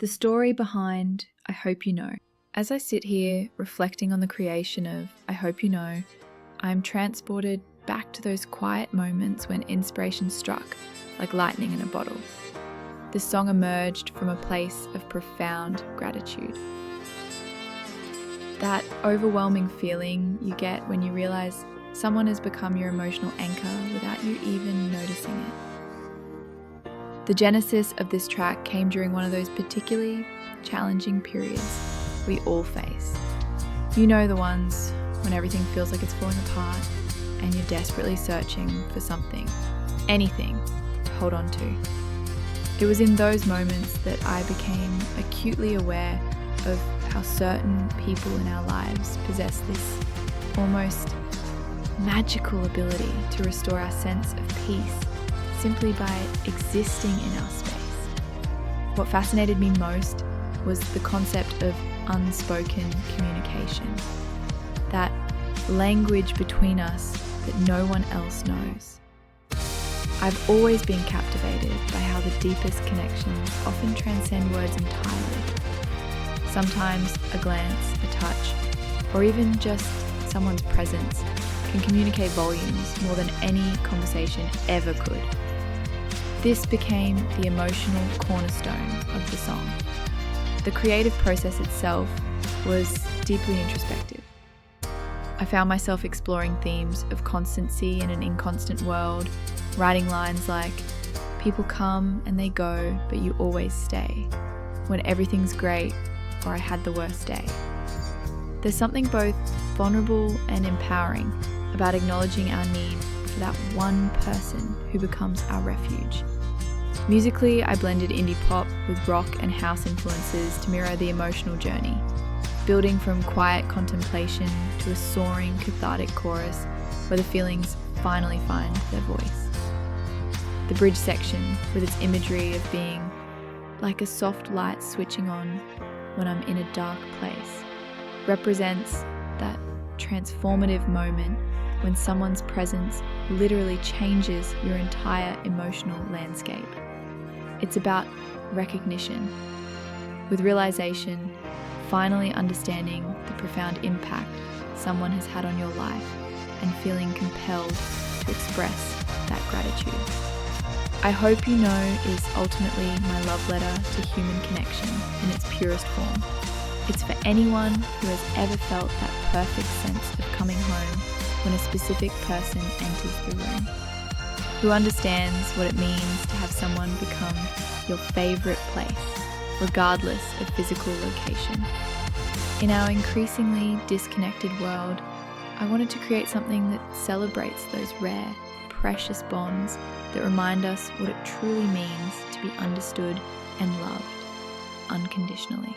The story behind I Hope You Know. As I sit here reflecting on the creation of I Hope You Know, I am transported back to those quiet moments when inspiration struck like lightning in a bottle. This song emerged from a place of profound gratitude. That overwhelming feeling you get when you realize someone has become your emotional anchor without you even noticing it. The genesis of this track came during one of those particularly challenging periods we all face. You know the ones when everything feels like it's falling apart and you're desperately searching for something, anything to hold on to. It was in those moments that I became acutely aware of how certain people in our lives possess this almost magical ability to restore our sense of peace simply by existing in our space. What fascinated me most was the concept of unspoken communication, that language between us that no one else knows. I've always been captivated by how the deepest connections often transcend words entirely. Sometimes a glance, a touch, or even just someone's presence can communicate volumes more than any conversation ever could. This became the emotional cornerstone of the song. The creative process itself was deeply introspective. I found myself exploring themes of constancy in an inconstant world, writing lines like, "People come and they go, but you always stay. When everything's great, or I had the worst day." There's something both vulnerable and empowering about acknowledging our need for that one person who becomes our refuge. Musically, I blended indie pop with rock and house influences to mirror the emotional journey, building from quiet contemplation to a soaring, cathartic chorus where the feelings finally find their voice. The bridge section, with its imagery of being like a soft light switching on when I'm in a dark place, represents that transformative moment when someone's presence literally changes your entire emotional landscape. It's about recognition, with realization, finally understanding the profound impact someone has had on your life and feeling compelled to express that gratitude. I Hope You Know is ultimately my love letter to human connection in its purest form. It's for anyone who has ever felt that perfect sense of coming home when a specific person enters the room, who understands what it means to have someone become your favorite place, regardless of physical location. In our increasingly disconnected world, I wanted to create something that celebrates those rare, precious bonds that remind us what it truly means to be understood and loved unconditionally.